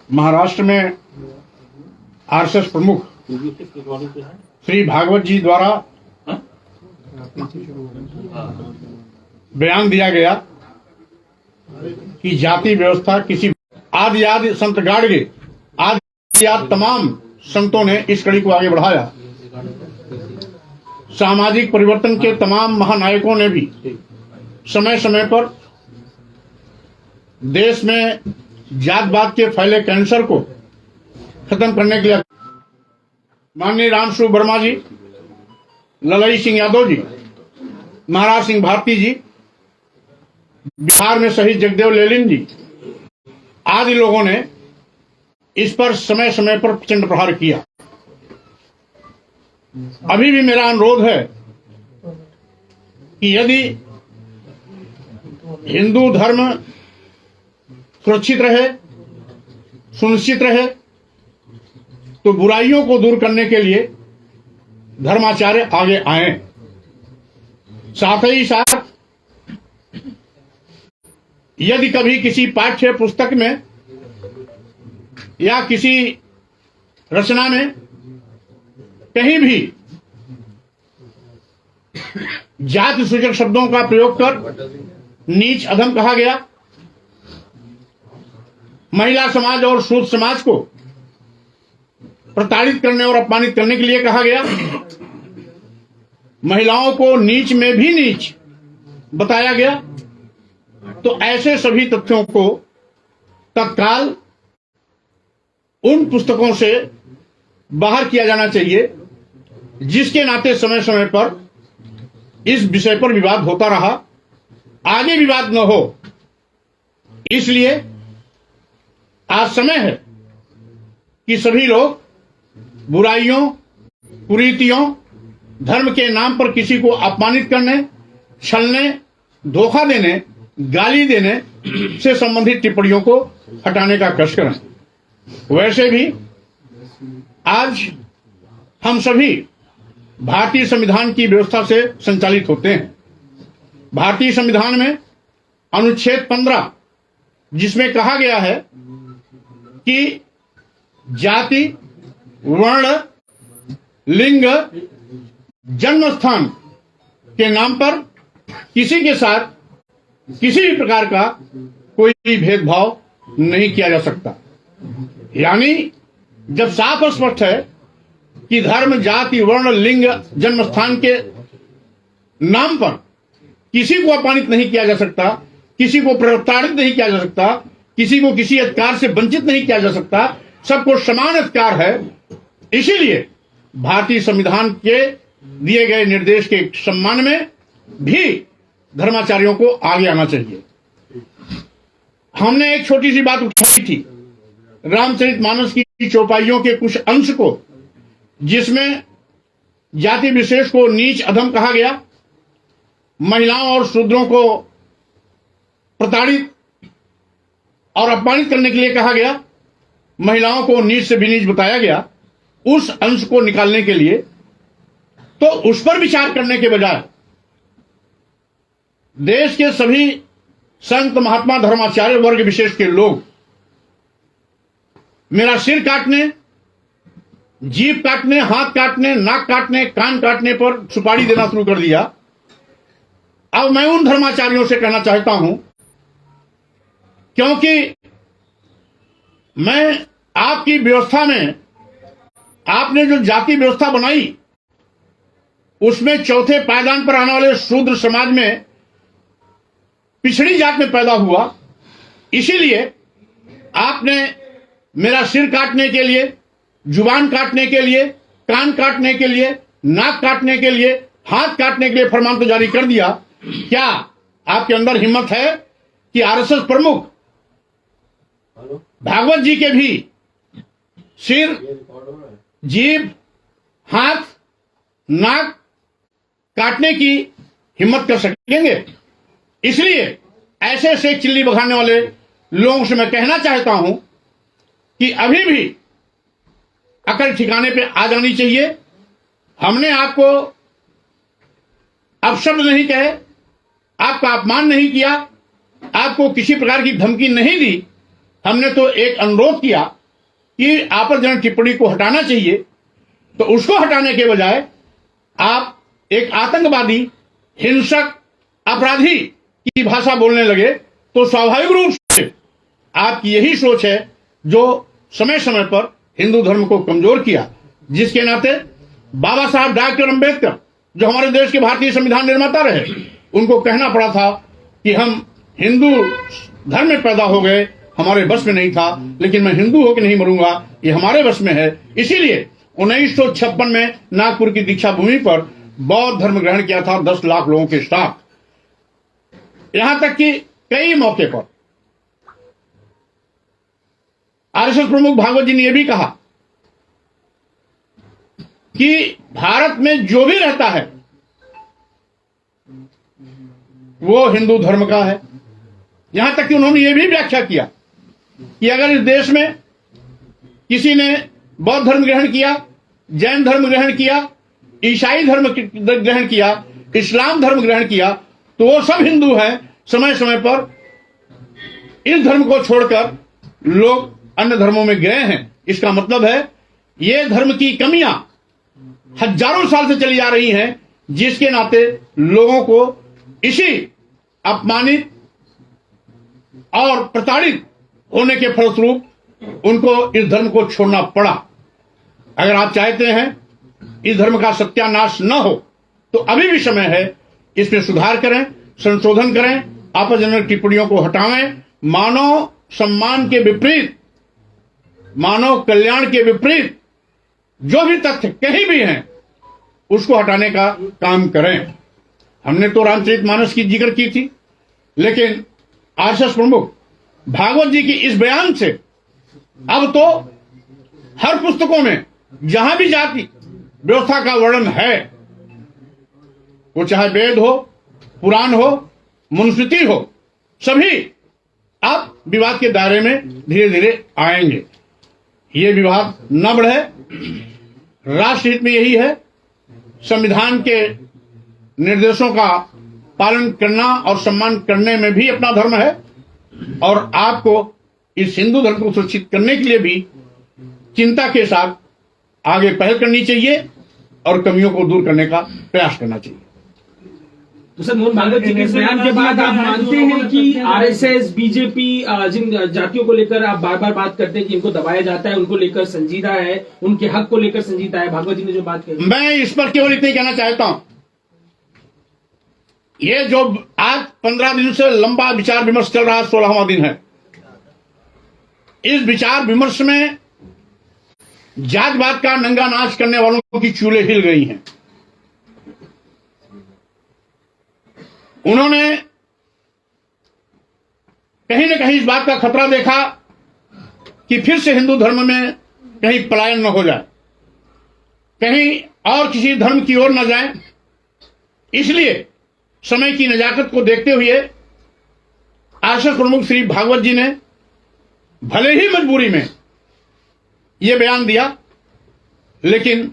महाराष्ट्र में आरएसएस प्रमुख श्री भागवत जी द्वारा बयान दिया गया कि जाति व्यवस्था किसी आदि संत गाड़गे आदि तमाम संतों ने इस कड़ी को आगे बढ़ाया। सामाजिक परिवर्तन के तमाम महानायकों ने भी समय समय पर देश में जातवाद के फैले कैंसर को खत्म करने के लिए माननीय रामस्वरूप वर्मा जी, ललई सिंह यादव जी, महाराज सिंह भारती जी, बिहार में शहीद जगदेव लेलिन जी आदि लोगों ने इस पर समय समय पर प्रचंड प्रहार किया। अभी भी मेरा अनुरोध है कि यदि हिंदू धर्म सुरक्षित रहे, सुनिश्चित रहे, तो बुराइयों को दूर करने के लिए धर्माचार्य आगे आए। साथ ही साथ यदि कभी किसी पाठ्य पुस्तक में या किसी रचना में कहीं भी जाति सूचक शब्दों का प्रयोग कर नीच अधम कहा गया, महिला समाज और शूद्र समाज को प्रताड़ित करने और अपमानित करने के लिए कहा गया, महिलाओं को नीच में भी नीच बताया गया, तो ऐसे सभी तथ्यों को तत्काल उन पुस्तकों से बाहर किया जाना चाहिए जिसके नाते समय समय पर इस विषय पर विवाद होता रहा, आगे विवाद न हो। इसलिए आज समय है कि सभी लोग बुराइयों, कुरीतियों, धर्म के नाम पर किसी को अपमानित करने, छलने, धोखा देने, गाली देने से संबंधित टिप्पणियों को हटाने का कष्ट करें। वैसे भी आज हम सभी भारतीय संविधान की व्यवस्था से संचालित होते हैं। भारतीय संविधान में अनुच्छेद 15 जिसमें कहा गया है कि जाति, वर्ण, लिंग, जन्म स्थान के नाम पर किसी के साथ किसी भी प्रकार का कोई भी भेदभाव नहीं किया जा सकता। यानी जब साफ और स्पष्ट है कि धर्म, जाति, वर्ण, लिंग, जन्म स्थान के नाम पर किसी को अपमानित नहीं किया जा सकता, किसी को प्रताड़ित नहीं किया जा सकता, किसी को किसी अधिकार से वंचित नहीं किया जा सकता, सबको समान अधिकार है। इसीलिए भारतीय संविधान के दिए गए निर्देश के सम्मान में भी धर्माचार्यों को आगे आना चाहिए। हमने एक छोटी सी बात उठाई थी रामचरितमानस की चौपाइयों के कुछ अंश को, जिसमें जाति विशेष को नीच अधम कहा गया, महिलाओं और शूद्रों को प्रताड़ित और अपमानित करने के लिए कहा गया, महिलाओं को नीच से भी नीच बताया गया। उस अंश को निकालने के लिए तो उस पर विचार करने के बजाय देश के सभी संत, महात्मा, धर्माचार्य वर्ग विशेष के लोग मेरा सिर काटने, जीभ काटने, हाथ काटने, नाक काटने, कान काटने पर सुपारी देना शुरू कर दिया। अब मैं उन धर्माचार्यों से कहना चाहता हूं, क्योंकि मैं आपकी व्यवस्था में, आपने जो जाति व्यवस्था बनाई उसमें चौथे पायदान पर आने वाले शूद्र समाज में पिछड़ी जात में पैदा हुआ। इसीलिए आपने मेरा सिर काटने के लिए, जुबान काटने के लिए, कान काटने के लिए, नाक काटने के लिए, हाथ काटने के लिए फरमान तो जारी कर दिया। क्या आपके अंदर हिम्मत है कि आरएसएस प्रमुख भागवत जी के भी सिर, जीभ, हाथ, नाक काटने की हिम्मत कर सकेंगे? इसलिए ऐसे ऐसे चिल्ली बघाने वाले लोगों से मैं कहना चाहता हूं कि अभी भी अकल ठिकाने पे आ जानी चाहिए। हमने आपको अपशब्द नहीं कहे, आपका अपमान नहीं किया, आपको किसी प्रकार की धमकी नहीं दी, हमने तो एक अनुरोध किया कि आपत्तिजनक टिप्पणी को हटाना चाहिए, तो उसको हटाने के बजाय आप एक आतंकवादी, हिंसक, अपराधी की भाषा बोलने लगे, तो स्वाभाविक रूप से आपकी यही सोच है जो समय समय पर हिंदू धर्म को कमजोर किया, जिसके नाते बाबा साहब डॉक्टर अंबेडकर जो हमारे देश के भारतीय संविधान निर्माता रहे, उनको कहना पड़ा था कि हम हिंदू धर्म में पैदा हो गए, हमारे बस में नहीं था, लेकिन मैं हिंदू होकर नहीं मरूंगा, ये हमारे बस में है। इसीलिए 1956 में नागपुर की दीक्षा भूमि पर बौद्ध धर्म ग्रहण किया था 10 लाख लोगों के साथ। यहां तक कि कई मौके पर आरएसएस प्रमुख भागवत जी ने यह भी कहा कि भारत में जो भी रहता है वो हिंदू धर्म का है। यहां तक कि उन्होंने यह भी व्याख्या किया कि अगर इस देश में किसी ने बौद्ध धर्म ग्रहण किया, जैन धर्म ग्रहण किया, ईसाई धर्म ग्रहण किया, इस्लाम धर्म ग्रहण किया, तो वो सब हिंदू हैं। समय समय पर इस धर्म को छोड़कर लोग अन्य धर्मों में गए हैं। इसका मतलब है ये धर्म की कमियां हजारों साल से चली जा रही हैं, जिसके नाते लोगों को इसी अपमानित और प्रताड़ित होने के फलस्वरूप उनको इस धर्म को छोड़ना पड़ा। अगर आप चाहते हैं इस धर्म का सत्यानाश न हो, तो अभी भी समय है, इसमें सुधार करें, संशोधन करें, आपत्तिजनक टिप्पणियों को हटावें, मानव सम्मान के विपरीत, मानव कल्याण के विपरीत जो भी तथ्य कहीं भी हैं उसको हटाने का काम करें। हमने तो रामचरितमानस की जिक्र की थी, लेकिन आरएसएस प्रमुख भागवत जी की इस बयान से अब तो हर पुस्तकों में जहां भी जाति व्यवस्था का वर्णन है, वो चाहे वेद हो, पुराण हो, मनुस्मृति हो, सभी अब विवाद के दायरे में धीरे धीरे आएंगे। ये विवाद न बढ़े, राष्ट्रहित में यही है। संविधान के निर्देशों का पालन करना और सम्मान करने में भी अपना धर्म है, और आपको इस हिंदू धर्म को सुरक्षित करने के लिए भी चिंता के साथ आगे पहल करनी चाहिए और कमियों को दूर करने का प्रयास करना चाहिए। तो सर, मोहन भागवत जी के इस बयान के बाद आप मानते हैं कि आरएसएस, बीजेपी जिन जातियों को लेकर आप बार बार बात करते हैं कि इनको दबाया जाता है, उनको लेकर संजीदा है, उनके हक को लेकर संजीदा है, भागवत जी ने जो बात कही, मैं इस पर केवल इतना ही कहना चाहता हूं, ये जो आज 15 दिन से लंबा विचार विमर्श चल रहा है, 16वां दिन है। इस विचार विमर्श में जातवाद का नंगा नाच करने वालों की चूल्हे हिल गई हैं। उन्होंने कहीं न कहीं इस बात का खतरा देखा कि फिर से हिंदू धर्म में कहीं पलायन न हो जाए, कहीं और किसी धर्म की ओर न जाए। इसलिए समय की नजाकत को देखते हुए आरएसएस प्रमुख श्री भागवत जी ने भले ही मजबूरी में यह बयान दिया, लेकिन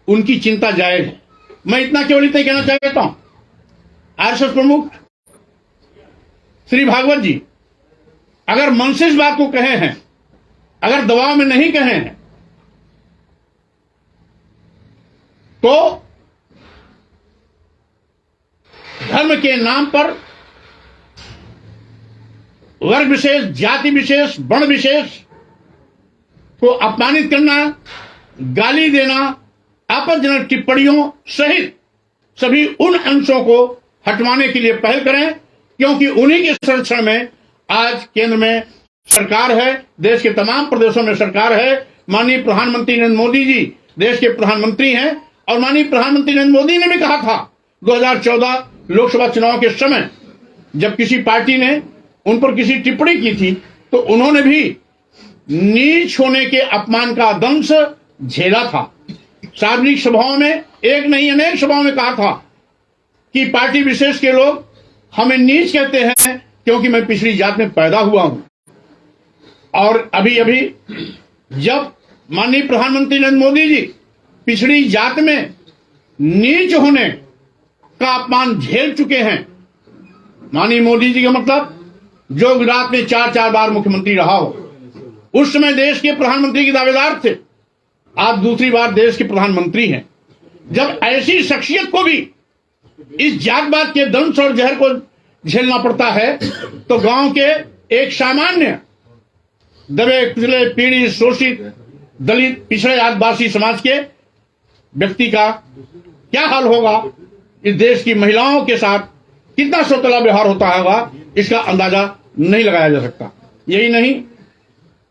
उनकी चिंता जायज है। मैं इतना केवल इतना कहना चाहता हूं, आरएसएस प्रमुख श्री भागवत जी अगर मन से इस बात को कहे हैं, अगर दबाव में नहीं कहे हैं, तो धर्म के नाम पर वर्ग विशेष, जाति विशेष, वर्ण विशेष को अपमानित करना, गाली देना, आपत्तिजनक टिप्पणियों सहित सभी उन अंशों को हटवाने के लिए पहल करें, क्योंकि उन्हीं के संरक्षण में आज केंद्र में सरकार है, देश के तमाम प्रदेशों में सरकार है। माननीय प्रधानमंत्री नरेंद्र मोदी जी देश के प्रधानमंत्री हैं, और माननीय प्रधानमंत्री नरेंद्र मोदी ने भी कहा था 2014 लोकसभा चुनाव के समय, जब किसी पार्टी ने उन पर किसी टिप्पणी की थी, तो उन्होंने भी नीच होने के अपमान का दंश झेला था। सार्वजनिक सभाओं में, एक नहीं अनेक सभाओं में कहा था कि पार्टी विशेष के लोग हमें नीच कहते हैं क्योंकि मैं पिछड़ी जात में पैदा हुआ हूं। और अभी अभी जब माननीय प्रधानमंत्री नरेंद्र मोदी जी पिछड़ी जात में नीच होने का अपमान झेल चुके हैं, माननीय मोदी जी का मतलब जो गुजरात में 4 बार मुख्यमंत्री रहा हो, उस समय देश के प्रधानमंत्री के दावेदार थे, आज दूसरी बार देश के प्रधानमंत्री हैं। जब ऐसी शख्सियत को भी इस जातवाद के दंश और जहर को झेलना पड़ता है, तो गांव के एक सामान्य दबे कुचले पीड़ित शोषित दलित पिछड़े आदिवासी समाज के व्यक्ति का क्या हाल होगा, इस देश की महिलाओं के साथ कितना सौतेला व्यवहार होता होगा, इसका अंदाजा नहीं लगाया जा सकता। यही नहीं,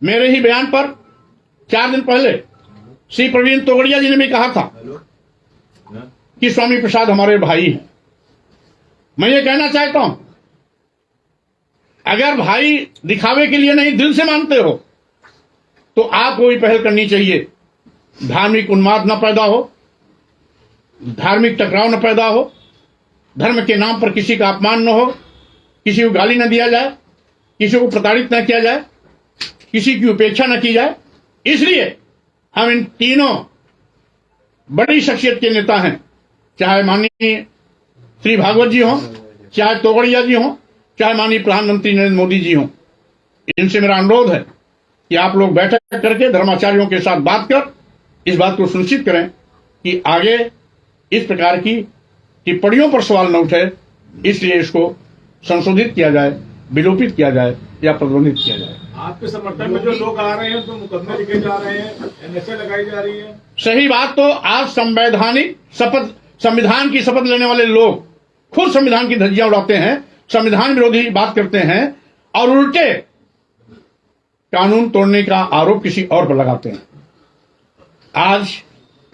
मेरे ही बयान पर 4 दिन पहले श्री प्रवीण तोगड़िया जी ने भी कहा था कि स्वामी प्रसाद हमारे भाई हैं। मैं ये कहना चाहता हूं, अगर भाई दिखावे के लिए नहीं दिल से मानते हो तो आपको भी पहल करनी चाहिए। धार्मिक उन्माद न पैदा हो, धार्मिक टकराव न पैदा हो, धर्म के नाम पर किसी का अपमान न हो, किसी को गाली न दिया जाए, किसी को प्रताड़ित न किया जाए, किसी की उपेक्षा न की जाए। इसलिए हम इन तीनों बड़ी शख्सियत के नेता हैं, चाहे माननीय श्री भागवत जी हों, चाहे तोगड़िया जी हों, चाहे माननीय प्रधानमंत्री नरेंद्र मोदी जी हों। इनसे मेरा अनुरोध है कि आप लोग बैठक करके धर्माचार्यों के साथ बात कर इस बात को सुनिश्चित करें कि आगे इस प्रकार की टिप्पणियों पर सवाल न उठे, इसलिए इसको संशोधित किया जाए, विलोपित किया जाए या प्रतिबंधित किया जाए। आपके समर्थन में जो लोग आ रहे हैं तो मुकदमे लिखे जा रहे हैं, एनएसए लगाई जा रही है। सही बात तो आज संविधान की शपथ लेने वाले लोग खुद संविधान की धज्जियां उड़ाते हैं, संविधान विरोधी बात करते हैं और उल्टे कानून तोड़ने का आरोप किसी और पर लगाते हैं। आज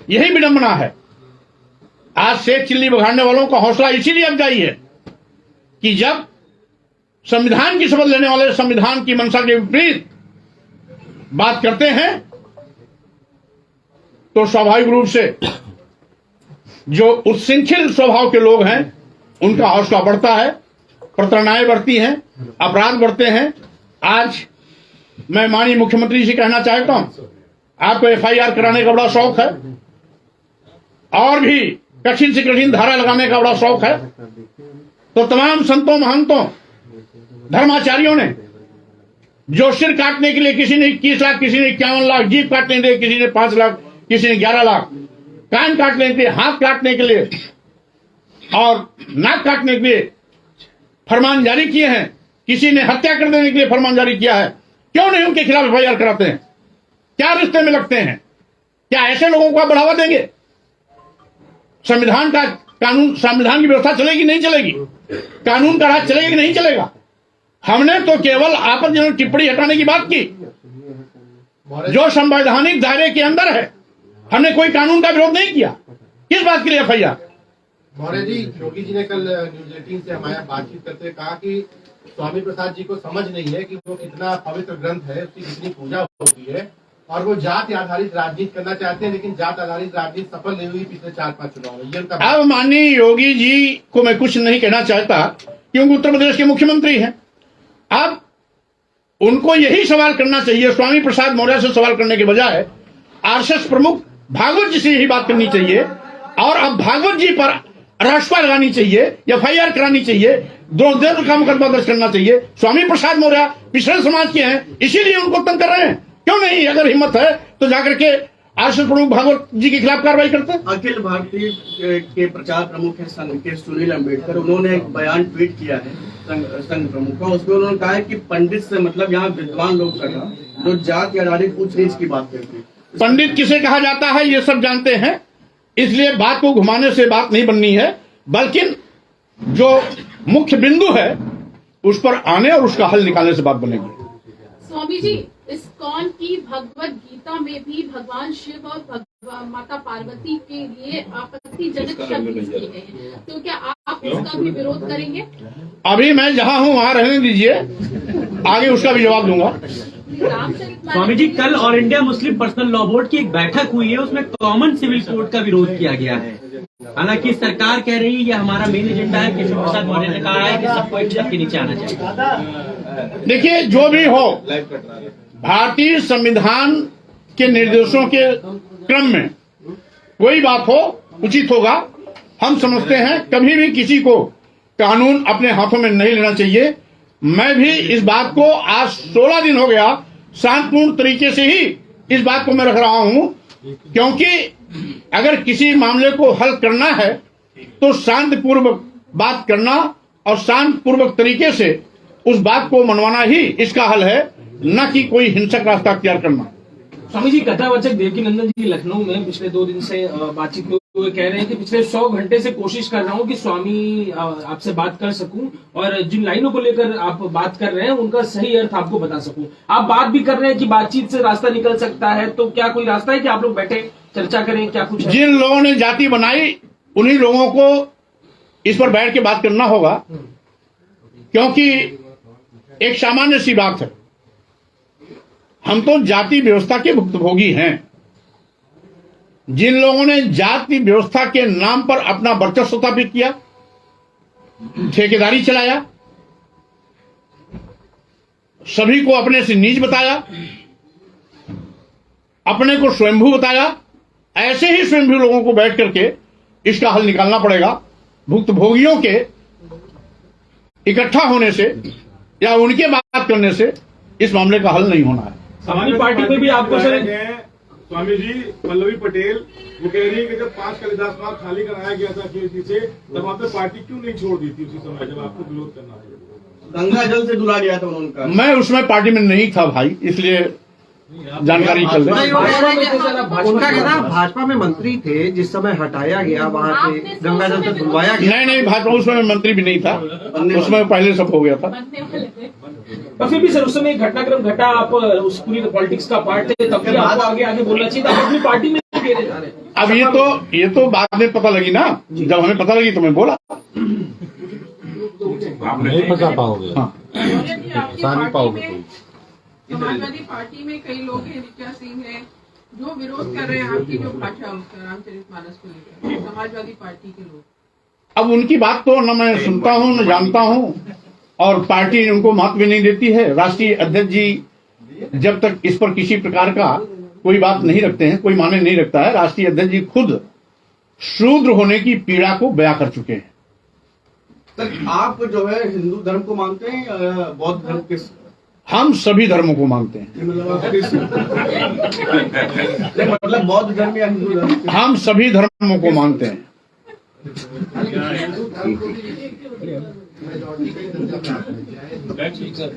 यही विडंबना है। आज शेख चिल्ली बघाड़ने वालों का हौसला इसीलिए अफजाई है कि जब संविधान की शपथ लेने वाले संविधान की मंशा के विपरीत बात करते हैं तो स्वाभाविक रूप से जो उच्छृंखल स्वभाव के लोग हैं उनका हौसला बढ़ता है, प्रताड़नाएं बढ़ती हैं, अपराध बढ़ते हैं। आज मैं माननीय मुख्यमंत्री जी कहना चाहता हूं, आपको एफआईआर कराने का बड़ा शौक है और भी कठिन से कठिन धारा लगाने का बड़ा शौक है, तो तमाम संतों महंतों धर्माचार्यों ने जो सिर काटने के लिए किसी ने 21 लाख, किसी ने 51 लाख, जीभ काटने के लिए किसी ने 5 लाख, किसी ने 11 लाख, कान काटने के लिए, हाथ काटने के लिए और नाक काटने के लिए फरमान जारी किए हैं, किसी ने हत्या कर देने के लिए फरमान जारी किया है, क्यों नहीं उनके खिलाफ एफआईआर कराते हैं? क्या रिश्ते में लगते हैं? क्या ऐसे लोगों को आप बढ़ावा देंगे? संविधान का कानून, संविधान की व्यवस्था चलेगी नहीं चलेगी? कानून का राज चलेगा कि नहीं चलेगा? हमने तो केवल आपत्तिजनक टिप्पणी हटाने की बात की जो संवैधानिक दायरे के अंदर है। हमने कोई कानून का विरोध नहीं किया। किस बात के लिए एफआईआर? मौर्य जी, योगी जी ने कल न्यूज 18 से हमारे बातचीत करते कहा कि स्वामी प्रसाद जी को समझ नहीं है कि वो कितना पवित्र ग्रंथ है, उसकी कितनी पूजा होती है और वो जाति आधारित राजनीति करना चाहते हैं, लेकिन जात आधारित राजनीति सफल नहीं हुई पिछले 4-5 चुनाव में। ये उनका अब माननीय योगी जी को मैं कुछ नहीं कहना चाहता क्योंकि उत्तर प्रदेश के मुख्यमंत्री हैं। अब उनको यही सवाल करना चाहिए, स्वामी प्रसाद मौर्य से सवाल करने के बजाय आरएसएस प्रमुख भागवत जी से यही बात करनी चाहिए और अब भागवत जी पर राष्ट्रपा लगानी चाहिए, एफआईआर करानी चाहिए, द्रोह का मुकदमा दर्ज करना चाहिए। स्वामी प्रसाद मौर्य पिछड़े समाज के हैं, इसीलिए उनको तंग कर रहे हैं। क्यों नहीं, अगर हिम्मत है तो जाकर के आरएसएस प्रमुख भागवत जी के खिलाफ कार्रवाई करते हैं। अखिल भारतीय के प्रचार प्रमुख है संघ के सुनील अम्बेडकर, उन्होंने एक बयान ट्वीट किया है संघ प्रमुख का। उसमें उन्होंने कहा है कि पंडित से मतलब यहाँ विद्वान लोग कर रहा जो जाति आधारित उच्च नीच की बात करते हैं। पंडित किसे कहा जाता है ये सब जानते हैं, इसलिए बात को घुमाने से बात नहीं बननी है, बल्कि जो मुख्य बिंदु है उस पर आने और उसका हल निकालने से बात बनेगी। स्वामी जी, इस्कॉन की भगवत गीता में भी भगवान शिव और माता पार्वती के लिए आपत्तिजनक शब्द यूज किए गए हैं, तो क्या आप उसका भी विरोध करेंगे? अभी मैं जहां हूं वहां रहने दीजिए, आगे उसका भी जवाब दूंगा। स्वामी जी, कल all India Muslim personal law board की एक बैठक हुई है, उसमें कॉमन सिविल कोड का विरोध किया गया है। हालांकि सरकार कह रही है ये हमारा मेन एजेंडा है। केशव प्रसाद मौर्य ने कहा है कि सबको एक छत के नीचे आना चाहिए। देखिए, जो भी हो, भारतीय संविधान के निर्देशों के क्रम में कोई बात हो उचित होगा। हम समझते हैं कभी भी किसी को कानून अपने हाथों में नहीं लेना चाहिए। मैं भी इस बात को आज 16 दिन हो गया शांतिपूर्ण तरीके से ही इस बात को मैं रख रहा हूं, क्योंकि अगर किसी मामले को हल करना है तो शांतिपूर्वक बात करना और शांतिपूर्वक तरीके से उस बात को मनवाना ही इसका हल है, न कि कोई हिंसक रास्ता अख्तियार करना। स्वामी जी, कथावाचक देवकीनंदन जी लखनऊ में पिछले 2 दिन से बातचीत में हुए कह रहे हैं कि पिछले 100 घंटे से कोशिश कर रहा हूं कि स्वामी आपसे बात कर सकूं और जिन लाइनों को लेकर आप बात कर रहे हैं उनका सही अर्थ आपको बता सकूं। आप बात भी कर रहे हैं कि बातचीत से रास्ता निकल सकता है, तो क्या कोई रास्ता है कि आप लोग बैठे चर्चा करें, क्या कुछ है? जिन लोगों ने जाति बनाई उन्हीं लोगों को इस पर बैठ के बात करना होगा, क्योंकि एक सामान्य सी बात है, हम तो जाति व्यवस्था के भुक्तभोगी हैं। जिन लोगों ने जाति व्यवस्था के नाम पर अपना वर्चस्व स्थापित किया, ठेकेदारी चलाया, सभी को अपने से नीच बताया, अपने को स्वयंभू बताया, ऐसे ही स्वयंभू लोगों को बैठ करके इसका हल निकालना पड़ेगा। भुक्तभोगियों के इकट्ठा होने से या उनके बात करने से इस मामले का हल नहीं होना है। अपनी पार्टी में भी आपको सर स्वामी जी, पल्लवी पटेल वो कह रही है कि जब 5 कालिदास मार्ग खाली कराया गया था केसी से, तब आपने पार्टी क्यों नहीं छोड़ दी थी उसी समय जब आपको विरोध करना था? गंगा जल से धुला गया था उन्होंने कहा। मैं उसमें पार्टी में नहीं था भाई, इसलिए जानकारी चल रही। उनका कहना भाजपा में मंत्री थे जिस समय हटाया गया, वहाँ पे गंगा जल से धुलवाया गया। नहीं, भाजपा उसमें मंत्री भी नहीं था, उसमें पहले सब हो गया था। पर फिर भी सर उस समय एक घटनाक्रम घटा, आप उस पूरी पॉलिटिक्स का पार्ट थे, तब भी आपको आगे बोलना चाहिए था। आप अपनी पार्टी में क्यों घेरे जा रहे हैं? अब ये तो बाद में पता लगी ना, जब हमें पता लगी तो मैं बोला। आप नहीं फंसा पाओगे, हाँ, फंसा नहीं पाओगे। समाजवादी पार्टी में कई लोग हैं, ऋचा सिंह है, जो विरोध कर रहे हैं आपकी जो भाषा रामचरितमानस को लेकर, समाजवादी पार्टी के लोग। अब उनकी बात तो न मैं सुनता हूं न जानता हूं, और पार्टी उनको महत्व भी नहीं देती है। राष्ट्रीय अध्यक्ष जी जब तक इस पर किसी प्रकार का कोई बात नहीं रखते हैं, कोई माने नहीं रखता है, राष्ट्रीय अध्यक्ष जी खुद शूद्र होने की पीड़ा को बयां कर चुके हैं। सर आप जो है हिंदू धर्म को मानते हैं या बौद्ध धर्म के? हम सभी धर्मों को मानते हैं। मतलब बौद्ध धर्म या हिंदू धर्म? हम सभी धर्मों को मानते हैं। Thank you, sir.